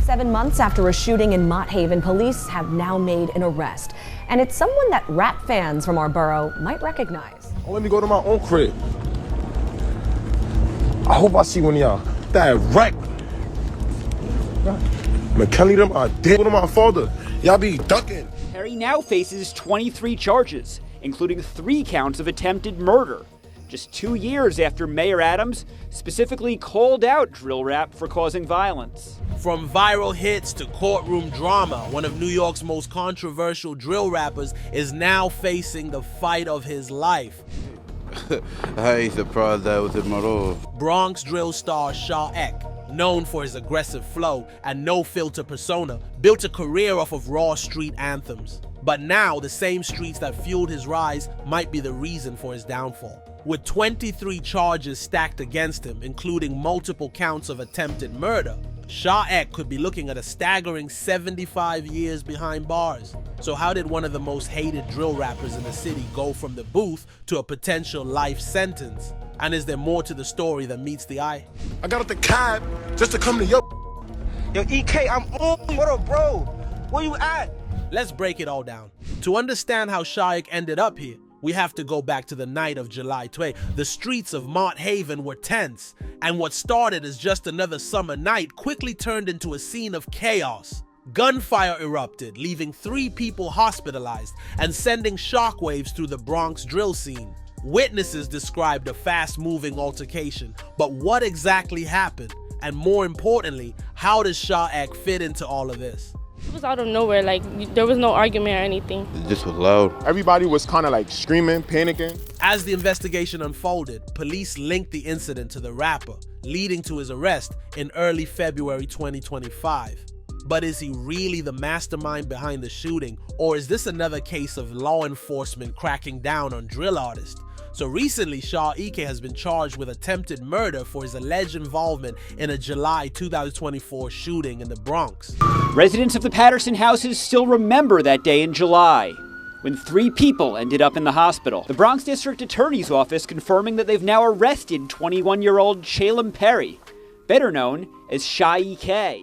7 months after a shooting in Mott Haven, police have now made an arrest. And it's someone that rap fans from our borough might recognize. Oh, let me go to my own crib. I hope I see one of y'all. That wreck. McKelly, them are dead with my father. Y'all be ducking. Perry now faces 23 charges, including 3 counts of attempted murder. Just 2 years after Mayor Adams specifically called out drill rap for causing violence. From viral hits to courtroom drama, one of New York's most controversial drill rappers is now facing the fight of his life. I ain't surprised that was in my role. Bronx drill star Shaw Ek, known for his aggressive flow and no-filter persona, built a career off of raw street anthems. But now, the same streets that fueled his rise might be the reason for his downfall. With 23 charges stacked against him, including multiple counts of attempted murder, Shaw Ek could be looking at a staggering 75 years behind bars. So how did one of the most hated drill rappers in the city go from the booth to a potential life sentence? And is there more to the story than meets the eye? I got out the cab just to come to yo. Yo, EK, I'm on. What up, bro? Where you at? Let's break it all down. To understand how Shaw Ek ended up here, we have to go back to the night of July 20th. The streets of Mott Haven were tense, and what started as just another summer night quickly turned into a scene of chaos. Gunfire erupted, leaving 3 people hospitalized and sending shockwaves through the Bronx drill scene. Witnesses described a fast-moving altercation, but what exactly happened? And more importantly, how does Shaw Ek fit into all of this? It was out of nowhere, like there was no argument or anything. It just was loud. Everybody was kind of like screaming, panicking. As the investigation unfolded, police linked the incident to the rapper, leading to his arrest in early February 2025. But is he really the mastermind behind the shooting, or is this another case of law enforcement cracking down on drill artists? So recently, Shaw Ek has been charged with attempted murder for his alleged involvement in a July 2024 shooting in the Bronx. Residents of the Patterson houses still remember that day in July, when 3 people ended up in the hospital. The Bronx District Attorney's Office confirming that they've now arrested 21-year-old Shalem Perry, better known as Shaw Ek.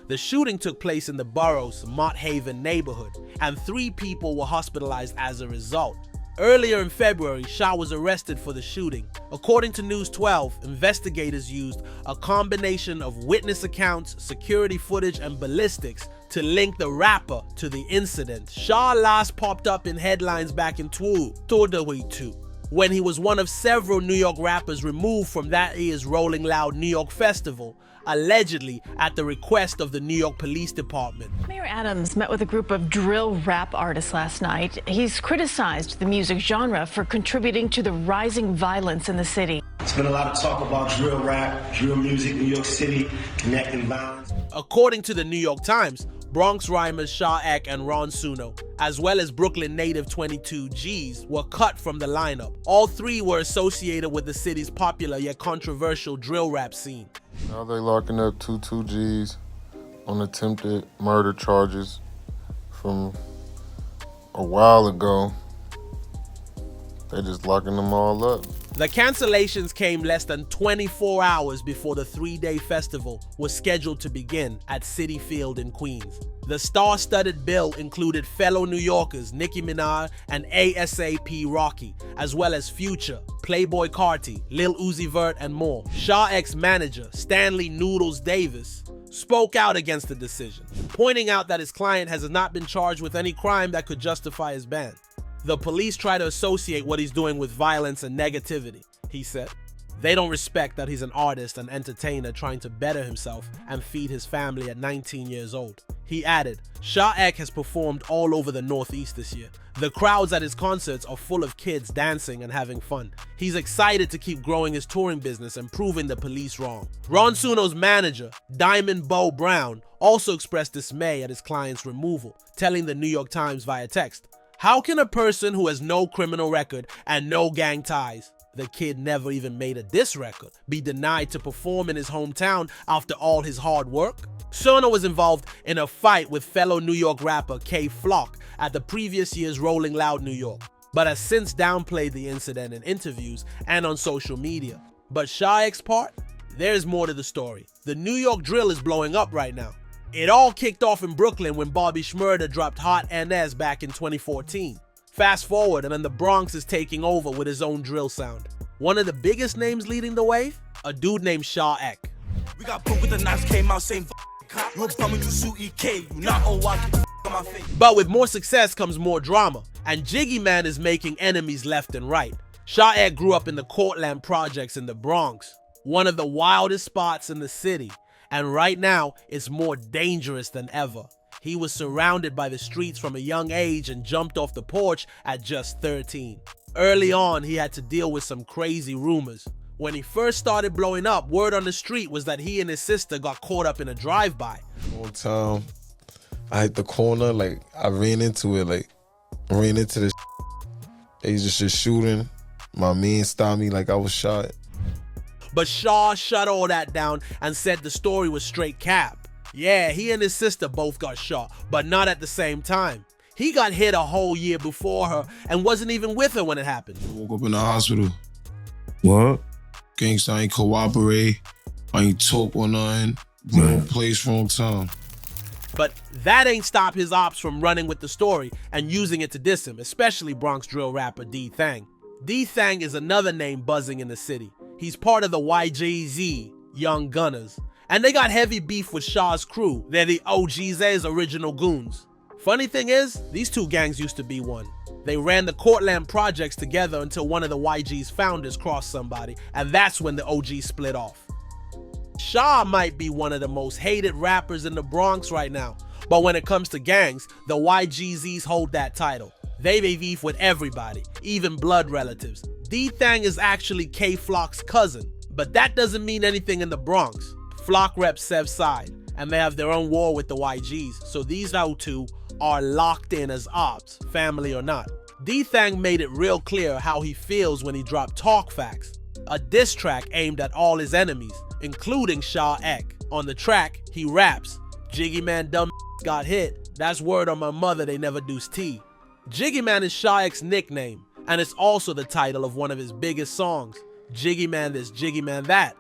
The shooting took place in the borough's Mott Haven neighborhood, and 3 people were hospitalized as a result. Earlier in February, Shaw was arrested for the shooting. According to News 12, investigators used a combination of witness accounts, security footage, and ballistics to link the rapper to the incident. Shaw last popped up in headlines back in 2022, when he was one of several New York rappers removed from that year's Rolling Loud New York Festival, allegedly at the request of the New York Police Department. Mayor Adams met with a group of drill rap artists last night. He's criticized the music genre for contributing to the rising violence in the city. There's been a lot of talk about drill rap, drill music, New York City, connecting violence. According to the New York Times, Bronx rhymers Shaw Ek and Suno, as well as Brooklyn native 22 G's, were cut from the lineup. All 3 were associated with the city's popular yet controversial drill rap scene. Now they locking up 22 G's on attempted murder charges from a while ago. They just locking them all up. The cancellations came less than 24 hours before the 3-day festival was scheduled to begin at Citi Field in Queens. The star-studded bill included fellow New Yorkers Nicki Minaj and ASAP Rocky, as well as Future, Playboi Carti, Lil Uzi Vert, and more. Shaw Ek's manager, Stanley Noodles Davis, spoke out against the decision, pointing out that his client has not been charged with any crime that could justify his ban. The police try to associate what he's doing with violence and negativity, he said. They don't respect that he's an artist and entertainer trying to better himself and feed his family at 19 years old. He added, Shaw Ek has performed all over the Northeast this year. The crowds at his concerts are full of kids dancing and having fun. He's excited to keep growing his touring business and proving the police wrong. Suno's manager, Diamond Bo Brown, also expressed dismay at his client's removal, telling the New York Times via text, "How can a person who has no criminal record and no gang ties, the kid never even made a diss record, be denied to perform in his hometown after all his hard work?" Suno was involved in a fight with fellow New York rapper K Flock at the previous year's Rolling Loud New York, but has since downplayed the incident in interviews and on social media. But Shaw Ek's part? There's more to the story. The New York drill is blowing up right now. It all kicked off in Brooklyn when Bobby Shmurda dropped Hot NS back in 2014. Fast forward, and then the Bronx is taking over with his own drill sound. One of the biggest names leading the way? A dude named Shaw Ek. We got booked with the knives, came out saying cop. You coming to sue EK, you not on walk on my face. But with more success comes more drama, and Jiggy Man is making enemies left and right. Shaw Ek grew up in the Cortlandt projects in the Bronx, one of the wildest spots in the city, and right now it's more dangerous than ever. He was surrounded by the streets from a young age and jumped off the porch at just 13. Early on, he had to deal with some crazy rumors. When he first started blowing up, word on the street was that he and his sister got caught up in a drive-by. One time, I hit the corner, like, I ran into it, the they just shooting. My man stopped me like I was shot. But Shaw shut all that down and said the story was straight cap. Yeah, he and his sister both got shot, but not at the same time. He got hit a whole year before her and wasn't even with her when it happened. I woke up in the hospital. What? Gangsta ain't cooperate. I ain't talk or nothing. Wrong place, wrong time. But that ain't stopped his ops from running with the story and using it to diss him, especially Bronx drill rapper D-Thang. D-Thang is another name buzzing in the city. He's part of the YJZ, Young Gunners. And they got heavy beef with Shaw's crew. They're the OGZ's original goons. Funny thing is, these two gangs used to be one. They ran the Cortlandt projects together until one of the YG's founders crossed somebody, and that's when the OG split off. Shaw might be one of the most hated rappers in the Bronx right now, but when it comes to gangs, the YGZs hold that title. They beef with everybody, even blood relatives. D-Thang is actually K-Flock's cousin, but that doesn't mean anything in the Bronx. Flock reps Sev's side, and they have their own war with the YGs, so these two are locked in as ops, family or not. D-Thang made it real clear how he feels when he dropped Talk Facts, a diss track aimed at all his enemies, including Shaw Ek. On the track, he raps, "Jiggy Man dumb got hit, that's word on my mother they never deuce tea." Jiggy Man is Shaw Ek's nickname, and it's also the title of one of his biggest songs, Jiggy Man this, Jiggy Man that.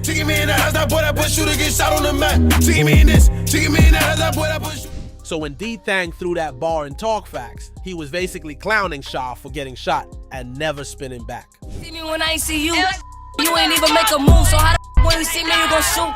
Jiggy me in that house, that boy that push you to get shot on the mat. Jiggy me in this, jiggy me in that house, that boy that push you. So when D-Thang threw that bar in Talk Facts, he was basically clowning Shaw for getting shot and never spinning back. See me when I ain't see you, you ain't even make a move, so how the when you see me you gon' shoot?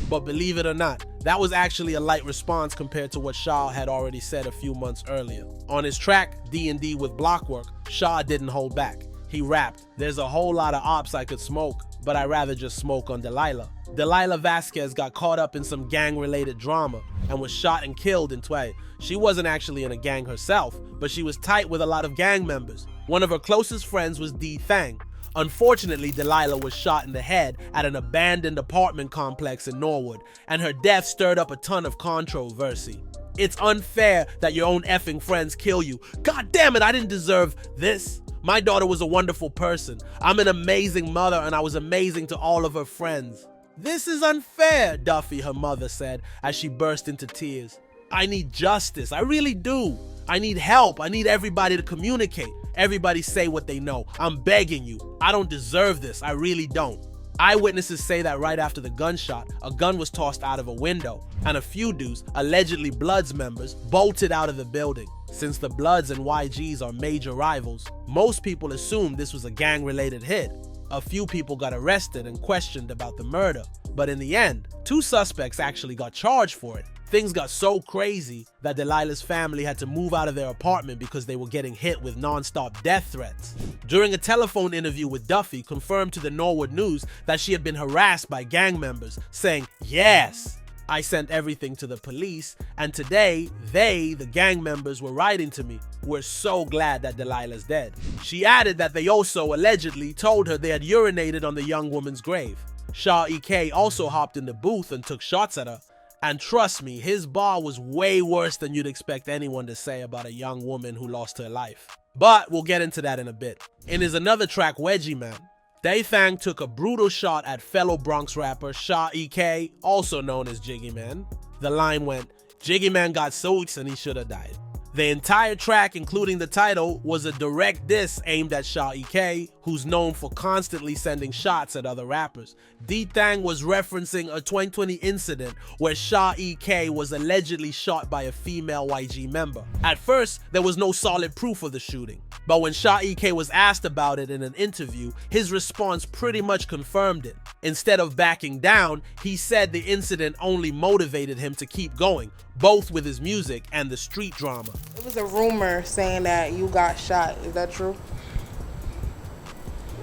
But believe it or not, that was actually a light response compared to what Shaw had already said a few months earlier. On his track, D&D with Blockwork, Shaw didn't hold back. He rapped, "There's a whole lot of ops I could smoke, but I'd rather just smoke on Delilah." Delilah Vasquez got caught up in some gang-related drama and was shot and killed in Tway. She wasn't actually in a gang herself, but she was tight with a lot of gang members. One of her closest friends was D-Thang. Unfortunately, Delilah was shot in the head at an abandoned apartment complex in Norwood, and her death stirred up a ton of controversy. It's unfair that your own effing friends kill you. God damn it, I didn't deserve this. My daughter was a wonderful person. I'm an amazing mother, and I was amazing to all of her friends. This is unfair, Duffy, her mother said as she burst into tears. I need justice, I really do. I need help, I need everybody to communicate. Everybody say what they know. I'm begging you. I don't deserve this, I really don't. Eyewitnesses say that right after the gunshot, a gun was tossed out of a window, and a few dudes, allegedly Bloods members, bolted out of the building. Since the Bloods and YGs are major rivals, most people assumed this was a gang-related hit. A few people got arrested and questioned about the murder, but in the end, 2 suspects actually got charged for it. Things got so crazy that Delilah's family had to move out of their apartment because they were getting hit with non-stop death threats. During a telephone interview with Duffy, confirmed to the Norwood News that she had been harassed by gang members, saying, "Yes, I sent everything to the police, and today they, the gang members, were writing to me. We're so glad that Delilah's dead." She added that they also allegedly told her they had urinated on the young woman's grave. Shaw EK also hopped in the booth and took shots at her. And trust me, his bar was way worse than you'd expect anyone to say about a young woman who lost her life. But we'll get into that in a bit. In his another track, Wedgie Man, D-Thang took a brutal shot at fellow Bronx rapper Shaw EK, also known as Jiggy Man. The line went, "Jiggy Man got suits and he should have died." The entire track, including the title, was a direct diss aimed at Shaw EK, who's known for constantly sending shots at other rappers. D-Thang was referencing a 2020 incident where Sha EK was allegedly shot by a female YG member. At first, there was no solid proof of the shooting, but when Sha EK was asked about it in an interview, his response pretty much confirmed it. Instead of backing down, he said the incident only motivated him to keep going, both with his music and the street drama. It was a rumor saying that you got shot. Is that true?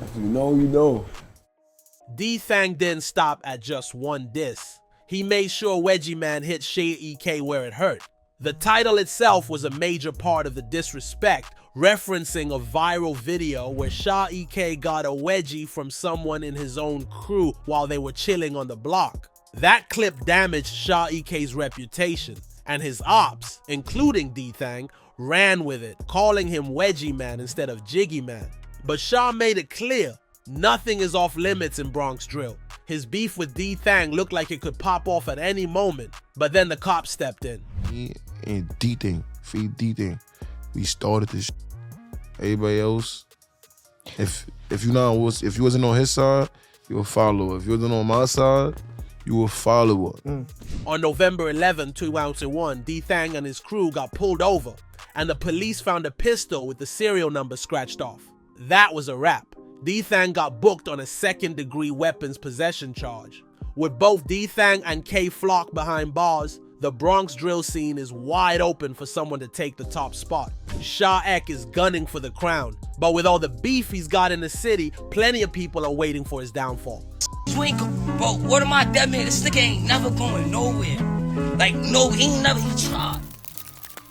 If you know, you know. D-Thang didn't stop at just one diss. He made sure Wedgie Man hit Shay EK where it hurt. The title itself was a major part of the disrespect, referencing a viral video where Sha EK got a wedgie from someone in his own crew while they were chilling on the block. That clip damaged Sha EK's reputation, and his ops, including D-Thang, ran with it, calling him Wedgie Man instead of Jiggy Man. But Sha made it clear, nothing is off limits in Bronx Drill. His beef with D-Thang looked like it could pop off at any moment, but then the cops stepped in. Me and D-Thang, free D-Thang, we started this. Everybody else, if you wasn't on his side, you a follower. If you wasn't on my side, you a follower. On November 11, 2001, D-Thang and his crew got pulled over, and the police found a pistol with the serial number scratched off. That was a wrap. D-Thang got booked on a second-degree weapons possession charge. With both D-Thang and K-Flock behind bars, the Bronx drill scene is wide open for someone to take the top spot. Sha Ek is gunning for the crown, but with all the beef he's got in the city, plenty of people are waiting for his downfall. You ain't bro, what am I dead man? This nigga ain't never going nowhere. Like, no, he tried.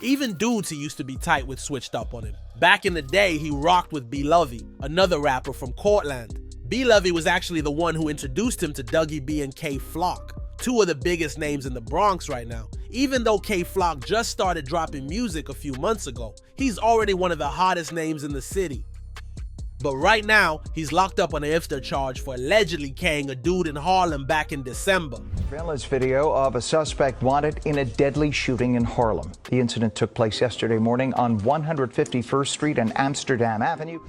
Even dudes he used to be tight with switched up on him. Back in the day, he rocked with B-Lovey, another rapper from Cortland. B-Lovey was actually the one who introduced him to Dougie B and K-Flock, two of the biggest names in the Bronx right now. Even though K-Flock just started dropping music a few months ago, he's already one of the hottest names in the city. But right now, he's locked up on an IFTA charge for allegedly carrying a dude in Harlem back in December. Surveillance video of a suspect wanted in a deadly shooting in Harlem. The incident took place yesterday morning on 151st Street and Amsterdam Avenue.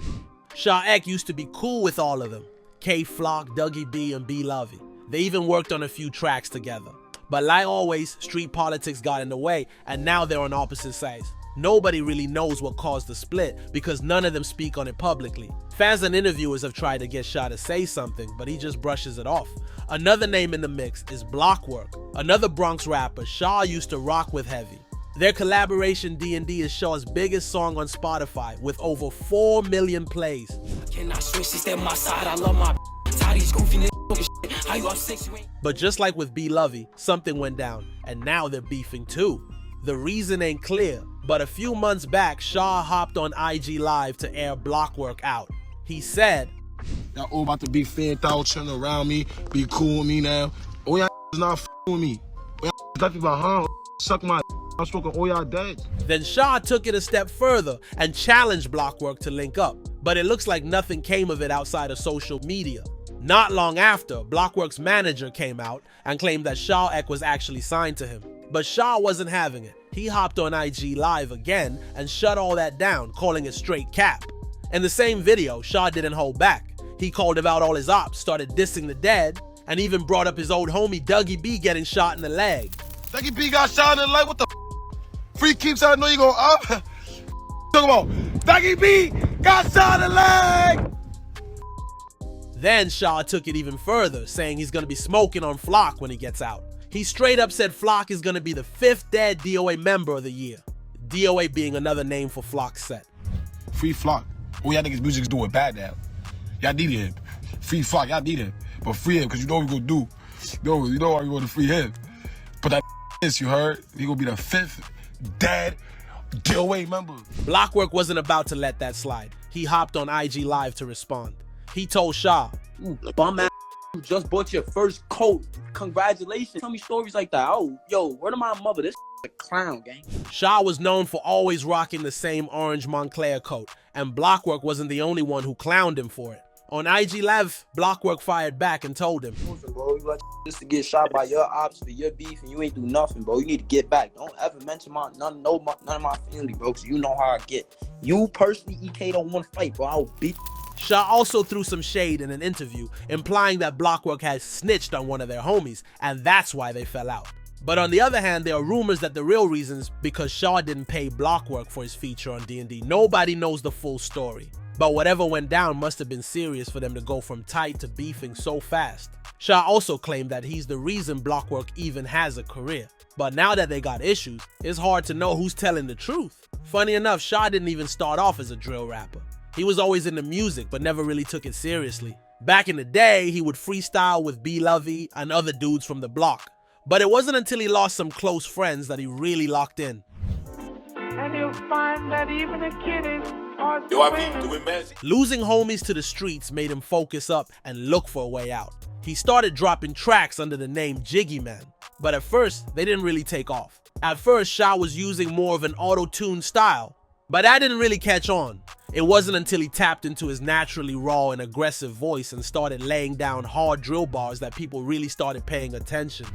Sha Ek used to be cool with all of them. K-Flock, Dougie B, and B-Lovey. They even worked on a few tracks together. But like always, street politics got in the way, and now they're on opposite sides. Nobody really knows what caused the split because none of them speak on it publicly. Fans and interviewers have tried to get Sha to say something, but he just brushes it off. Another name in the mix is Blockwork, another Bronx rapper Sha used to rock with heavy. Their collaboration D&D is Shaw's biggest song on Spotify with over 4 million plays. But just like with B-Lovey, something went down, and now they're beefing too. The reason ain't clear, but a few months back, Sha hopped on IG Live to air Blockwork out. He said, Y'all all about to be fanned out, trying around me, be cool with me now. All y'all is not with me. All y'all got me behind, suck my I'm smoking all y'all dead. Then Sha took it a step further and challenged Blockwork to link up, but it looks like nothing came of it outside of social media. Not long after, Blockwork's manager came out and claimed that Sha Ek was actually signed to him. But Sha wasn't having it. He hopped on IG Live again and shut all that down, calling it straight cap. In the same video, Sha didn't hold back. He called about all his ops, started dissing the dead, and even brought up his old homie Dougie B getting shot in the leg. Dougie B got shot in the leg, what the Free keeps I know you go up. Talk about Dougie B got shot in the leg. Then Sha took it even further, saying he's gonna be smoking on Flock when he gets out. He straight up said Flock is gonna be the 5th dead DOA member of the year. DOA being another name for Flock's set. Free Flock. All y'all niggas music's doing bad now. Y'all need him. Free Flock, y'all need him. But free him, because you know what we gonna do. You know why we wanna free him. But that is, you heard? He gonna be the 5th dead DOA member. Blockwork wasn't about to let that slide. He hopped on IG Live to respond. He told Sha, bum ass, you just bought your first coat. Congratulations. Tell me stories like that. Oh, yo, word of my mother, this a clown, gang. Sha was known for always rocking the same orange Montclair coat, and Blockwork wasn't the only one who clowned him for it. On IG Live, Blockwork fired back and told him, bro, you let just to get shot by your ops for your beef and you ain't do nothing, bro. You need to get back. Don't ever mention none of my family, bro, because you know how I get. You personally, EK, don't want to fight, bro. I'll beat Shaw also threw some shade in an interview, implying that Blockwork had snitched on one of their homies, and that's why they fell out. But on the other hand, there are rumors that the real reason is because Shaw didn't pay Blockwork for his feature on D&D. Nobody knows the full story. But whatever went down must have been serious for them to go from tight to beefing so fast. Shaw also claimed that he's the reason Blockwork even has a career. But now that they got issues, it's hard to know who's telling the truth. Funny enough, Shaw didn't even start off as a drill rapper. He was always into music, but never really took it seriously. Back in the day, he would freestyle with B Lovey and other dudes from the block. But it wasn't until he lost some close friends that he really locked in. And you'll find that even a kid is hard to win. Losing homies to the streets made him focus up and look for a way out. He started dropping tracks under the name Jiggy Man, but at first, they didn't really take off. At first, Shaw was using more of an auto-tune style, but that didn't really catch on. It wasn't until he tapped into his naturally raw and aggressive voice and started laying down hard drill bars that people really started paying attention.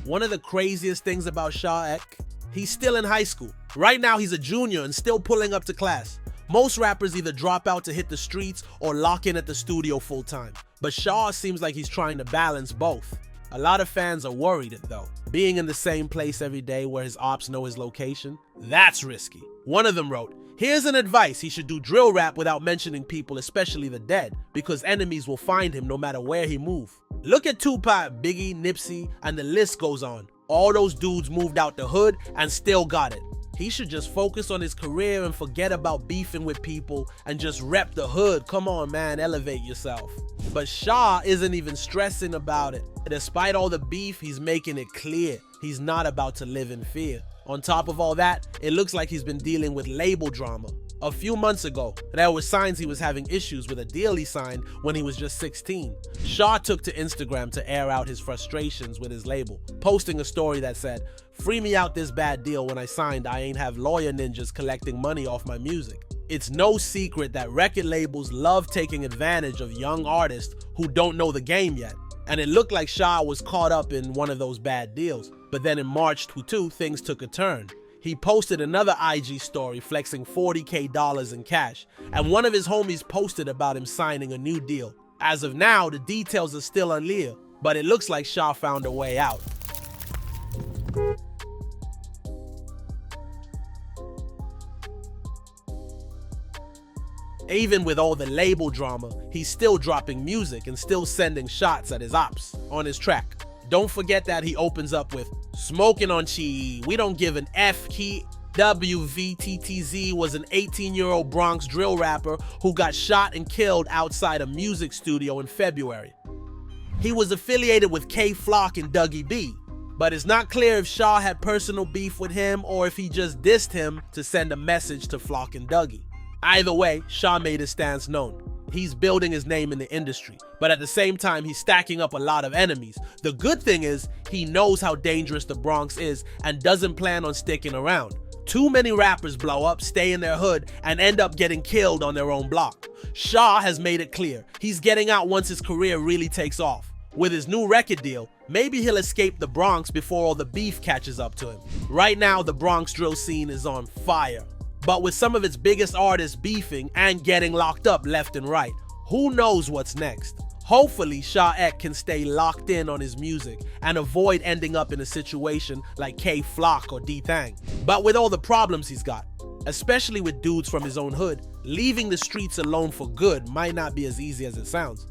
One of the craziest things about Shaw Ek, he's still in high school. Right now he's a junior and still pulling up to class. Most rappers either drop out to hit the streets or lock in at the studio full time. But Shaw seems like he's trying to balance both. A lot of fans are worried though. Being in the same place every day where his ops know his location, that's risky. One of them wrote, "Here's an advice, he should do drill rap without mentioning people, especially the dead, because enemies will find him no matter where he move." Look at Tupac, Biggie, Nipsey, and the list goes on. All those dudes moved out the hood and still got it. He should just focus on his career and forget about beefing with people and just rep the hood. Come on, man, elevate yourself. But Shaw isn't even stressing about it. Despite all the beef, he's making it clear he's not about to live in fear. On top of all that, it looks like he's been dealing with label drama. A few months ago, there were signs he was having issues with a deal he signed when he was just 16. Shaw took to Instagram to air out his frustrations with his label, posting a story that said, "Free me out this bad deal. When I signed, I ain't have lawyer ninjas collecting money off my music." It's no secret that record labels love taking advantage of young artists who don't know the game yet. And it looked like Shaw was caught up in one of those bad deals. But then in March 22, things took a turn. He posted another IG story flexing $40K in cash, and one of his homies posted about him signing a new deal. As of now, the details are still unclear, but it looks like Shaw found a way out. Even with all the label drama, he's still dropping music and still sending shots at his ops on his track. Don't forget that he opens up with, "Smoking on Chi, we don't give an F." WVTTZ was an 18-year-old Bronx drill rapper who got shot and killed outside a music studio in February. He was affiliated with K Flock and Dougie B, but it's not clear if Shaw had personal beef with him or if he just dissed him to send a message to Flock and Dougie. Either way, Shaw made his stance known. He's building his name in the industry, but at the same time, he's stacking up a lot of enemies. The good thing is, he knows how dangerous the Bronx is and doesn't plan on sticking around. Too many rappers blow up, stay in their hood, and end up getting killed on their own block. Shaw has made it clear he's getting out once his career really takes off. With his new record deal, maybe he'll escape the Bronx before all the beef catches up to him. Right now, the Bronx drill scene is on fire. But with some of its biggest artists beefing and getting locked up left and right, who knows what's next? Hopefully, Shaw Ek can stay locked in on his music and avoid ending up in a situation like K Flock or D-Thang. But with all the problems he's got, especially with dudes from his own hood, leaving the streets alone for good might not be as easy as it sounds.